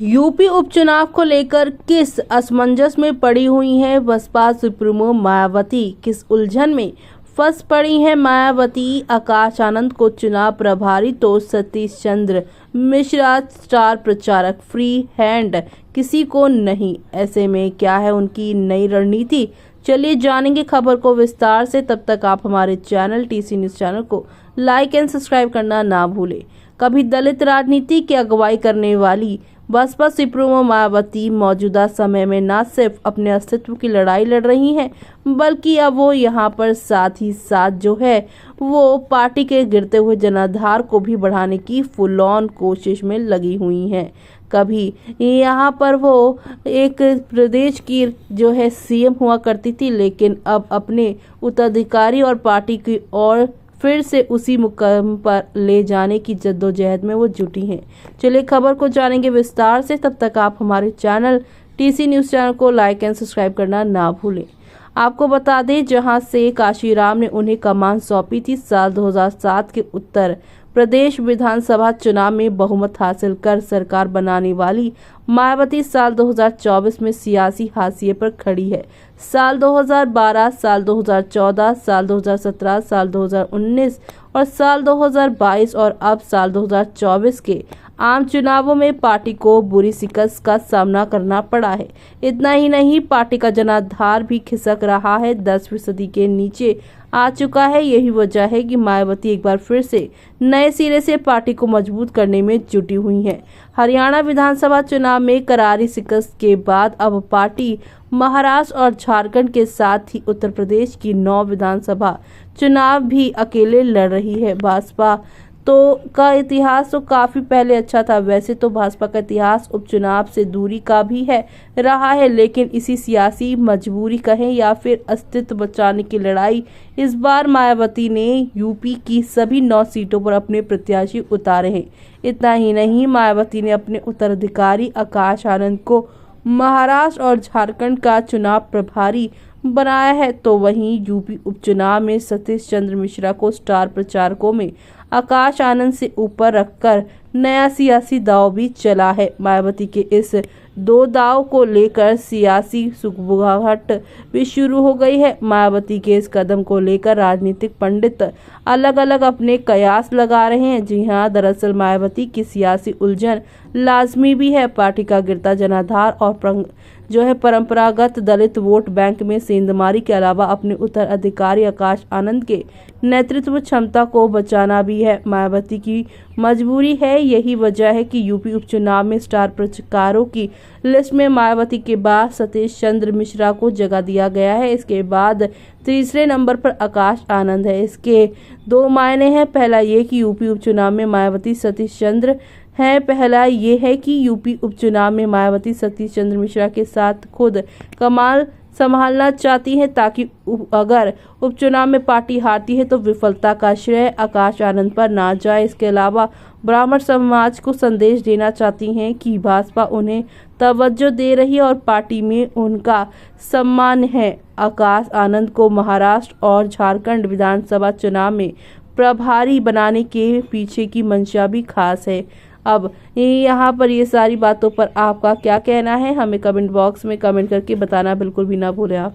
UP उपचुनाव को लेकर किस असमंजस में पड़ी हुई हैं बसपा सुप्रीमो मायावती? किस उलझन में फंस पड़ी हैं मायावती? आकाश आनंद को चुनाव प्रभारी तो सतीश चंद्र मिश्रा स्टार प्रचारक, फ्री हैंड किसी को नहीं। ऐसे में क्या है उनकी नई रणनीति? चलिए जानेंगे खबर को विस्तार से। तब तक आप हमारे चैनल टीसी न्यूज चैनल को लाइक एंड सब्सक्राइब करना ना भूलें। कभी दलित राजनीति की अगुवाई करने वाली बसपा सुप्रीमो मायावती मौजूदा समय में न सिर्फ अपने अस्तित्व की लड़ाई लड़ रही हैं, बल्कि अब वो यहाँ पर साथ ही साथ जो है वो पार्टी के गिरते हुए जनाधार को भी बढ़ाने की फुल ऑन कोशिश में लगी हुई हैं। कभी यहाँ पर वो एक प्रदेश की जो है सीएम हुआ करती थी, लेकिन अब अपने उत्तराधिकारी और पार्टी की ओर फिर से उसी मुकाम पर ले जाने की जद्दोजहद में वो जुटी हैं। चलिए खबर को जानेंगे विस्तार से। तब तक आप हमारे चैनल टीसी न्यूज चैनल को लाइक एंड सब्सक्राइब करना ना भूलें। आपको बता दें, जहां से काशीराम ने उन्हें कमान सौंपी थी, साल 2007 के उत्तर प्रदेश विधानसभा चुनाव में बहुमत हासिल कर सरकार बनाने वाली मायावती साल 2024 में सियासी हाशिए पर खड़ी है। साल 2012, साल 2014, साल 2017, साल 2019 और साल 2022 और अब साल 2024 के आम चुनावों में पार्टी को बुरी शिकस्त का सामना करना पड़ा है। इतना ही नहीं, पार्टी का जनाधार भी खिसक रहा है, 10% के नीचे आ चुका है। यही वजह है कि मायावती एक बार फिर से नए सिरे से पार्टी को मजबूत करने में जुटी हुई हैं। हरियाणा विधानसभा चुनाव में करारी शिकस्त के बाद अब पार्टी महाराष्ट्र और झारखंड के साथ ही उत्तर प्रदेश की 9 विधानसभा चुनाव भी अकेले लड़ रही है। भाजपा का इतिहास तो काफी पहले अच्छा था। वैसे तो भाजपा का इतिहास उपचुनाव से दूरी का भी रहा है, लेकिन इसी सियासी मजबूरी कहें या फिर अस्तित्व बचाने की लड़ाई, इस बार मायावती ने यूपी की सभी 9 सीटों पर अपने प्रत्याशी उतारे हैं। इतना ही नहीं, मायावती ने अपने उत्तराधिकारी आकाश आनंद को महाराष्ट्र और झारखंड का चुनाव प्रभारी बनाया है, तो वहीं यूपी उपचुनाव में सतीश चंद्र मिश्रा को स्टार प्रचारकों में आकाश आनंद से ऊपर रखकर नया सियासी दांव भी चला है। मायावती के इस 2 दांव को लेकर सियासी सुगबुगाहट भी शुरू हो गई है। मायावती के इस कदम को लेकर राजनीतिक पंडित अलग अलग अपने कयास लगा रहे हैं। जी हां, दरअसल मायावती की सियासी उलझन लाजमी भी है। पार्टी का गिरता जनाधार और परंपरागत दलित वोट बैंक में सेंधमारी के अलावा अपने उत्तराधिकारी आकाश आनंद के नेतृत्व क्षमता को बचाना भी है। मायावती की मजबूरी है। यही वजह है कि यूपी उपचुनाव में स्टार प्रचारकों की लिस्ट में मायावती के बाद सतीश चंद्र मिश्रा को जगह दिया गया है। इसके बाद तीसरे नंबर पर आकाश आनंद है। इसके 2 मायने हैं। पहला ये कि यूपी उपचुनाव में मायावती सतीश चंद्र है। पहला ये है कि यूपी उपचुनाव में मायावती सतीश चंद्र मिश्रा के साथ खुद कमान संभालना चाहती है, ताकि अगर उपचुनाव में पार्टी हारती है तो विफलता का श्रेय आकाश आनंद पर ना जाए। इसके अलावा ब्राह्मण समाज को संदेश देना चाहती हैं कि भाजपा उन्हें तवज्जो दे रही है और पार्टी में उनका सम्मान है। आकाश आनंद को महाराष्ट्र और झारखंड विधानसभा चुनाव में प्रभारी बनाने के पीछे की मंशा भी खास है। अब यहाँ पर ये सारी बातों पर आपका क्या कहना है, हमें कमेंट बॉक्स में कमेंट करके बताना बिल्कुल भी ना भूलें आप।